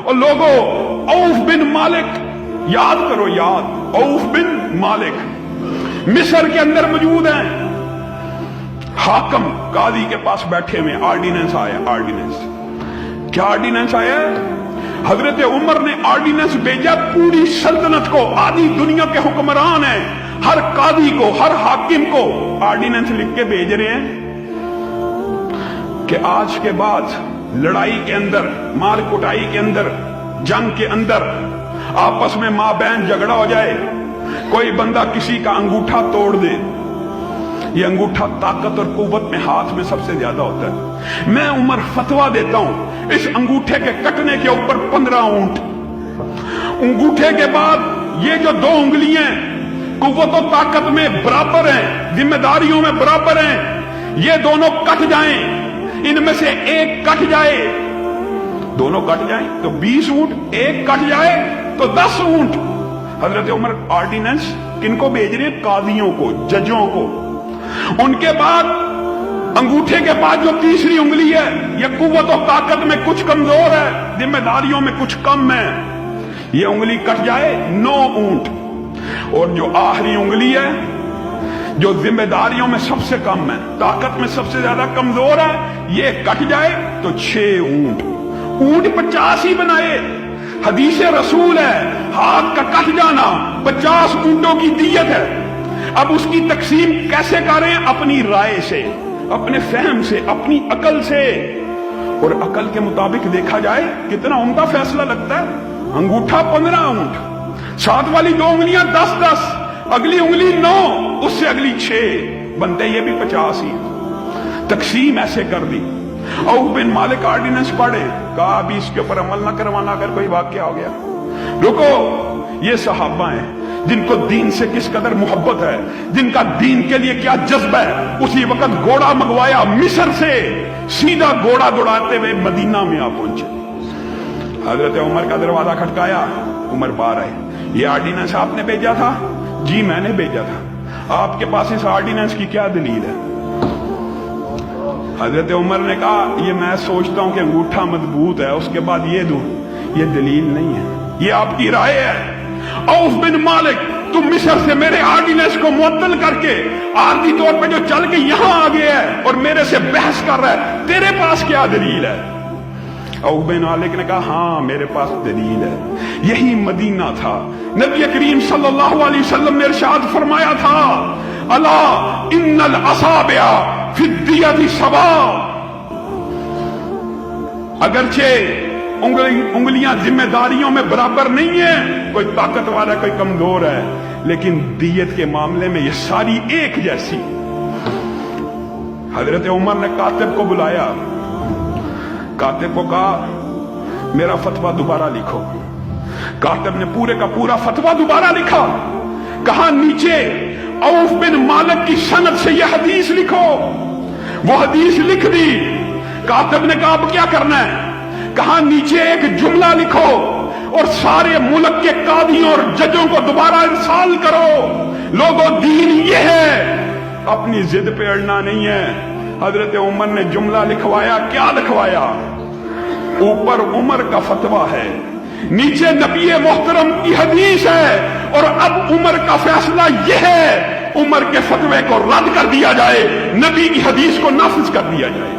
اور لوگوں، اوف بن مالک یاد کرو، یاد، اوف بن مالک مصر کے اندر موجود ہیں، حاکم قاضی کے پاس بیٹھے ہوئے، آرڈیننس آیا، آرڈیننس کیا آرڈیننس آیا؟ حضرت عمر نے آرڈیننس بھیجا پوری سلطنت کو، آدھی دنیا کے حکمران ہیں، ہر قاضی کو، ہر حاکم کو آرڈیننس لکھ کے بھیج رہے ہیں کہ آج کے بعد لڑائی کے اندر، مار کٹائی کے اندر، جنگ کے اندر، آپس میں ماں بہن جھگڑا ہو جائے، کوئی بندہ کسی کا انگوٹھا توڑ دے، یہ انگوٹھا طاقت اور قوت میں ہاتھ میں سب سے زیادہ ہوتا ہے، میں عمر فتویٰ دیتا ہوں اس انگوٹھے کے کٹنے کے اوپر 15 اونٹ، انگوٹھے کے بعد یہ جو 2 انگلیاں قوت و طاقت میں برابر ہیں، ذمہ داریوں میں برابر ہیں، یہ دونوں کٹ جائیں، ان میں سے ایک کٹ جائے، دونوں کٹ جائیں تو 20 اونٹ، ایک کٹ جائے تو 10 اونٹ۔ حضرت عمر آرڈیننس کن کو بھیج رہے ہیں؟ قاضیوں کو، ججوں کو۔ ان کے بعد انگوٹھے کے بعد جو تیسری انگلی ہے، یہ قوت و طاقت میں کچھ کمزور ہے، ذمہ داریوں میں کچھ کم ہے، یہ انگلی کٹ جائے 9 اونٹ، اور جو آخری انگلی ہے جو ذمہ داریوں میں سب سے کم ہے، طاقت میں سب سے زیادہ کمزور ہے، یہ کٹ جائے تو 6 اونٹ، اونٹ 50 ہی بنائے۔ حدیث رسول ہے، ہاتھ کا کٹ جانا 50 اونٹوں کی دیت ہے۔ اب اس کی تقسیم کیسے کریں؟ اپنی رائے سے، اپنے فہم سے، اپنی عقل سے، اور عقل کے مطابق دیکھا جائے کتنا عمدہ فیصلہ لگتا ہے۔ انگوٹھا 15 اونٹ، ساتھ والی 2 انگلیاں 10-10، اگلی انگلی 9، اس سے اگلی 6، بنتے یہ بھی 50 ہی۔ تقسیم ایسے کر دی۔ اوف بن مالک آرڈیننس پڑھے، کہا ابھی اس کے اوپر عمل نہ کروانا اگر کوئی واقعہ ہو گیا۔ رکو، یہ صحابہ ہیں جن کو دین سے کس قدر محبت ہے، جن کا دین کے لیے کیا جذبہ ہے، اسی وقت گھوڑا منگوایا مصر سے، سیدھا گھوڑا دوڑاتے ہوئے مدینہ میں آ پہنچے۔ حضرت عمر کا دروازہ کھٹکایا، عمر باہر آئے، یہ آرڈیننس آپ نے بھیجا تھا؟ جی میں نے بھیجا تھا۔ آپ کے پاس اس آرڈیننس کی کیا دلیل ہے؟ حضرت عمر نے کہا یہ میں سوچتا ہوں کہ انگوٹھا مضبوط ہے، اس کے بعد یہ دوں، یہ دلیل نہیں ہے، یہ آپ کی رائے ہے۔ اوف بن مالک، تم مصر سے میرے آرڈیننس کو معطل کر کے عارضی طور پہ جو چل کے یہاں آ گیا ہے اور میرے سے بحث کر رہا ہے، تیرے پاس کیا دلیل ہے؟ اوف بن مالک نے کہا ہاں میرے پاس دلیل ہے، یہی مدینہ تھا، نبی کریم صلی اللہ علیہ وسلم نے ارشاد فرمایا تھا، الا ان الاصابع فی الدیۃ سواء، اگرچہ انگلیاں ذمہ داریوں میں برابر نہیں ہیں، کوئی طاقت والا کوئی کمزور ہے، لیکن دیت کے معاملے میں یہ ساری ایک جیسی۔ حضرت عمر نے کاتب کو بلایا، کاتب کو کہا میرا فتویٰ دوبارہ لکھو۔ کاتب نے پورے کا پورا فتویٰ دوبارہ لکھا، کہا نیچے اوف بن مالک کی سند سے یہ حدیث لکھو۔ وہ حدیث لکھ دی۔ کاتب نے کہا اب کیا کرنا ہے؟ کہا نیچے ایک جملہ لکھو اور سارے ملک کے قاضیوں اور ججوں کو دوبارہ ارسال کرو، لوگوں دین یہ ہے، اپنی ضد پہ اڑنا نہیں ہے۔ حضرت عمر نے جملہ لکھوایا، کیا لکھوایا؟ اوپر عمر کا فتویٰ ہے، نیچے نبی محترم کی حدیث ہے، اور اب عمر کا فیصلہ یہ ہے، عمر کے فتوے کو رد کر دیا جائے، نبی کی حدیث کو نافذ کر دیا جائے۔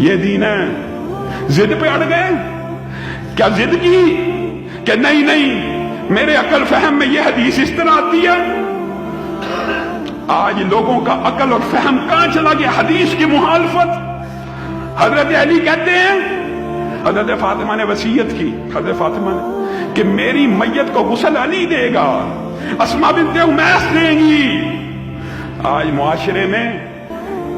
یہ دین ہے۔ ضد پہ اڑ گئے، کیا ضد کی کہ نہیں نہیں میرے عقل فہم میں یہ حدیث اس طرح آتی ہے؟ آج لوگوں کا عقل اور فہم کہاں چلا گیا؟ حدیث کی مخالفت۔ حضرت علی کہتے ہیں، حضرت فاطمہ نے وصیت کی، حضرت فاطمہ نے، کہ میری میت کو غسل علی دے گا، اسماء بنت امیس دیں گی۔ آج معاشرے میں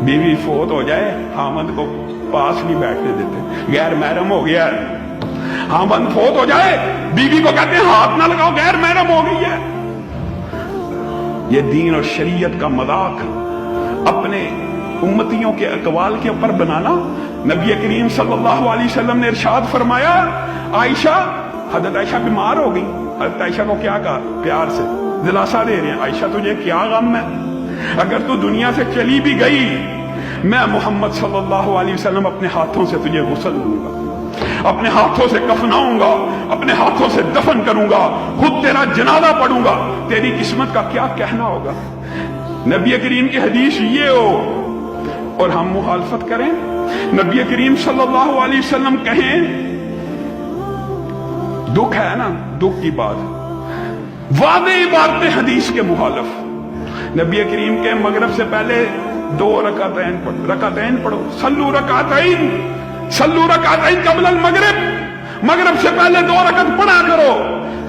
بیوی فوت ہو جائے، خامند کو پاس نہیں بیٹھنے دیتے، غیر محرم ہو گیا ہے۔ خامند فوت ہو جائے، بیوی کو کہتے ہیں ہاتھ نہ لگاؤ، غیر محرم ہو گئی ہے۔ یہ دین اور شریعت کا مذاق اپنے امتیوں کے اقوال کے اوپر بنانا۔ نبی کریم صلی اللہ علیہ وسلم نے ارشاد فرمایا، عائشہ، حضرت عائشہ بیمار ہو گئی، حضرت عائشہ کو کیا کہا؟ پیار سے دلاسا دے رہے ہیں، عائشہ تجھے کیا غم ہے؟ اگر تو دنیا سے چلی بھی گئی، میں محمد صلی اللہ علیہ وسلم اپنے ہاتھوں سے تجھے غسل دوں گا۔ اپنے ہاتھوں سے کفناؤں گا، اپنے ہاتھوں سے دفن کروں گا، خود تیرا جنازہ پڑھوں گا، تیری قسمت کا کیا کہنا ہوگا؟ نبی کریم کی حدیث یہ ہو اور ہم مخالفت کریں؟ نبی کریم صلی اللہ علیہ وسلم کہیں، دکھ ہے نا، دکھ کی بات، وعدے عبارت حدیث کے مخالف۔ نبی کریم کے مغرب سے پہلے 2 رکعتین پڑھو، صلو رکعتین قبل المغرب، مغرب سے پہلے 2 رکعت پڑھا کرو۔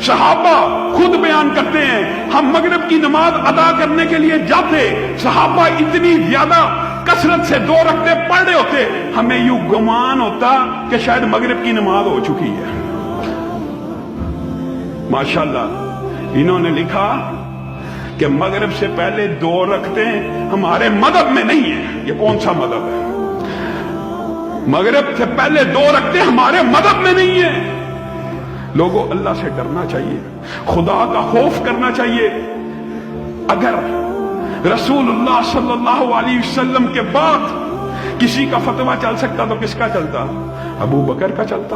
صحابہ خود بیان کرتے ہیں، ہم مغرب کی نماز ادا کرنے کے لیے جاتے، صحابہ اتنی زیادہ کثرت سے 2 رکعتیں پڑھ رہے ہوتے، ہمیں یوں گمان ہوتا کہ شاید مغرب کی نماز ہو چکی ہے۔ ماشاءاللہ انہوں نے لکھا کہ مغرب سے پہلے 2 رکعتیں ہمارے مذہب میں نہیں ہیں۔ یہ کون سا مذہب ہے؟ مغرب سے پہلے 2 رکعتیں ہمارے مذہب میں نہیں ہیں۔ لوگوں، اللہ سے ڈرنا چاہیے، خدا کا خوف کرنا چاہیے۔ اگر رسول اللہ صلی اللہ علیہ وسلم کے بعد کسی کا فتویٰ چل سکتا تو کس کا چلتا؟ ابو بکر کا چلتا۔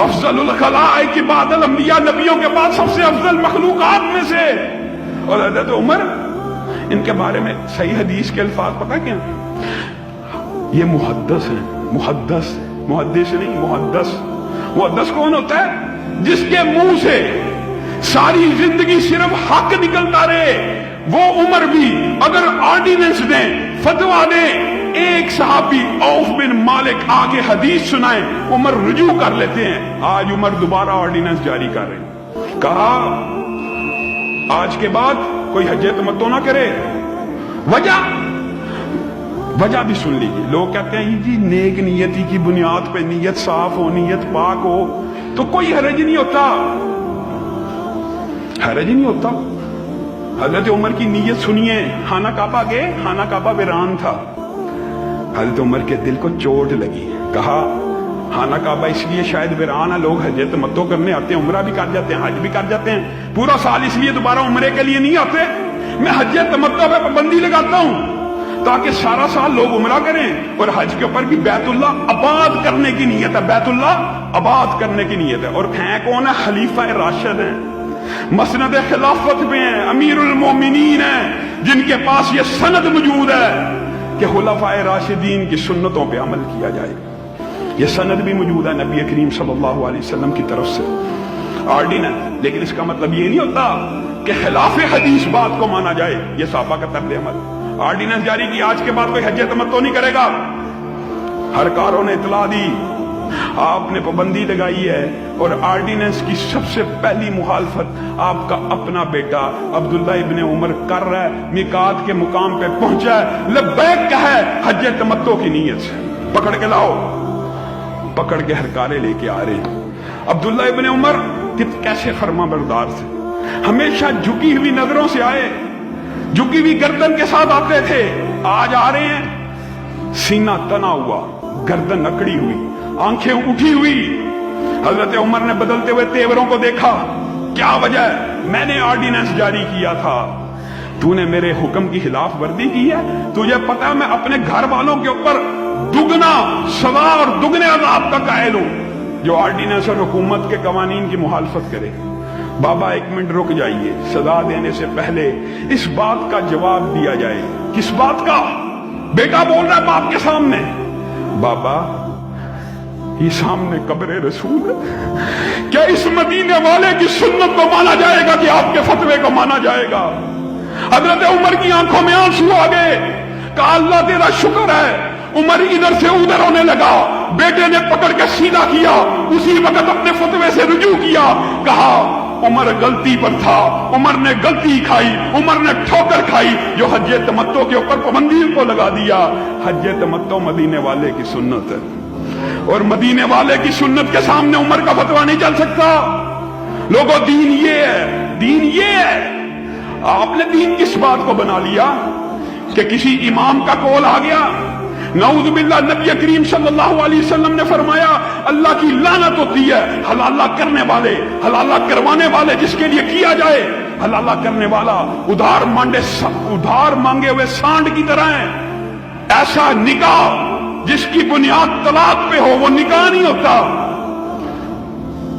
افضل الخلائق بعد الانبیاء، نبیوں کے بعد سب سے افضل مخلوقات میں سے۔ اور حضرت عمر، ان کے بارے میں صحیح حدیث کے الفاظ پتہ کیا؟ یہ محدث ہیں، محدث نہیں، محدث کون ہوتا ہے؟ جس کے منہ سے ساری زندگی صرف حق نکلتا رہے۔ وہ عمر بھی اگر آرڈیننس دیں، فتویٰ دیں، ایک صحابی عوف بن مالک آگے حدیث سنائیں، عمر رجوع کر لیتے ہیں۔ آج عمر دوبارہ آرڈیننس جاری کر رہے ہیں، کہا آج کے بعد کوئی حج تمتع نہ کرے۔ وجہ بھی سن لیجیے۔ لوگ کہتے ہیں جی نیک نیتی کی بنیاد پہ، نیت صاف ہو، نیت پاک ہو تو کوئی حرج نہیں ہوتا، حرج نہیں ہوتا۔ حضرت عمر کی نیت سنیے، خانہ کعبہ گئے، خانہ کعبہ ویران تھا، حضرت عمر کے دل کو چوٹ لگی، کہا خانہ کعبہ اس لیے شاید ویران ہے، لوگ حج تمتع کرنے آتے ہیں، عمرہ بھی کر جاتے ہیں، حج بھی کر جاتے ہیں، پورا سال اس لیے دوبارہ عمرے کے لیے نہیں آتے، میں حج تمتع پہ پابندی لگاتا ہوں تاکہ سارا سال لوگ عمرہ کریں، اور حج کے اوپر بھی بیت اللہ آباد کرنے کی نیت ہے، بیت اللہ آباد کرنے کی نیت ہے۔ اور ہیں کون ہے؟ خلیفہ راشد ہیں، مسند خلافت میں ہیں، امیر المومنین ہیں، جن کے پاس یہ سند موجود ہے کہ خلفائے راشدین کی سنتوں پہ عمل کیا جائے۔ یہ سند بھی موجود ہے نبی کریم صلی اللہ علیہ وسلم کی طرف سے، آرڈیننس۔ لیکن اس کا مطلب یہ نہیں ہوتا کہ خلاف حدیث بات کو مانا جائے، یہ صحابہ کا طرز عمل۔ آرڈیننس جاری کی، آج کے بعد کوئی حج تمتع نہیں کرے گا، ہر کاروں نے اطلاع دی، آپ نے پابندی لگائی ہے۔ اور آرڈیننس کی سب سے پہلی مخالفت آپ کا اپنا بیٹا عبداللہ ابن عمر کر رہا ہے، میقات کے مقام پہ پہنچا ہے، لبیک کہا ہے، حج تمتع کی نیت سے پکڑ کے لاؤ، پکڑ کے ہرکارے لے کے آ رہے ہیں۔ عبداللہ ابن عمر کیسے فرما بردار تھے، ہمیشہ جھکی ہوئی نظروں سے آئے، جھکی ہوئی گردن کے ساتھ آتے تھے، آج آ رہے ہیں سینہ تنا ہوا، گردن اکڑی ہوئی، آنکھیں اٹھی ہوئی۔ حضرت عمر نے بدلتے ہوئے تیوروں کو دیکھا، کیا وجہ ہے؟ میں نے آرڈیننس جاری کیا تھا، تو نے میرے حکم کی خلاف ورزی کی ہے، تجھے پتا میں اپنے گھر والوں کے اوپر دگنا سزا اور دگنے عذاب کا قائل ہوں جو آرڈیننس اور حکومت کے قوانین کی مخالفت کرے۔ بابا ایک منٹ رک جائیے، سزا دینے سے پہلے اس بات کا جواب دیا جائے۔ کس بات کا؟ بیٹا بول رہا ہے باپ کے سامنے، بابا یہ سامنے قبر رسول ہے، کیا اس مدینے والے کی سنت کو مانا جائے گا کہ آپ کے فتوے کو مانا جائے گا؟ حضرت عمر کی آنکھوں میں آنسو آ گئے، کہا اللہ تیرا شکر ہے۔ عمر ادھر سے ادھر ہونے لگا، بیٹے نے پکڑ کے سیدھا کیا، اسی وقت اپنے فتوے سے رجوع کیا، کہا عمر غلطی پر تھا، عمر نے غلطی کھائی، عمر نے ٹھوکر کھائی جو حج تمتع کے اوپر پابندی کو لگا دیا۔ حج تمتع مدینے والے کی سنت ہے، اور مدینے والے کی سنت کے سامنے عمر کا فتویٰ نہیں چل سکتا۔ لوگوں دین یہ ہے، دین یہ ہے۔ آپ نے دین کس بات کو بنا لیا کہ کسی امام کا قول آ گیا؟ نعوذ باللہ، نبی کریم صلی اللہ علیہ وسلم نے فرمایا اللہ کی لعنت ہوتی ہے حلالہ کرنے والے، حلالہ کروانے والے، جس کے لیے کیا جائے۔ حلالہ کرنے والا ادھار مانگے ہوئے سانڈ کی طرح ہے۔ ایسا نکاح جس کی بنیاد طلاق پہ ہو وہ نکاح نہیں ہوتا۔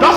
10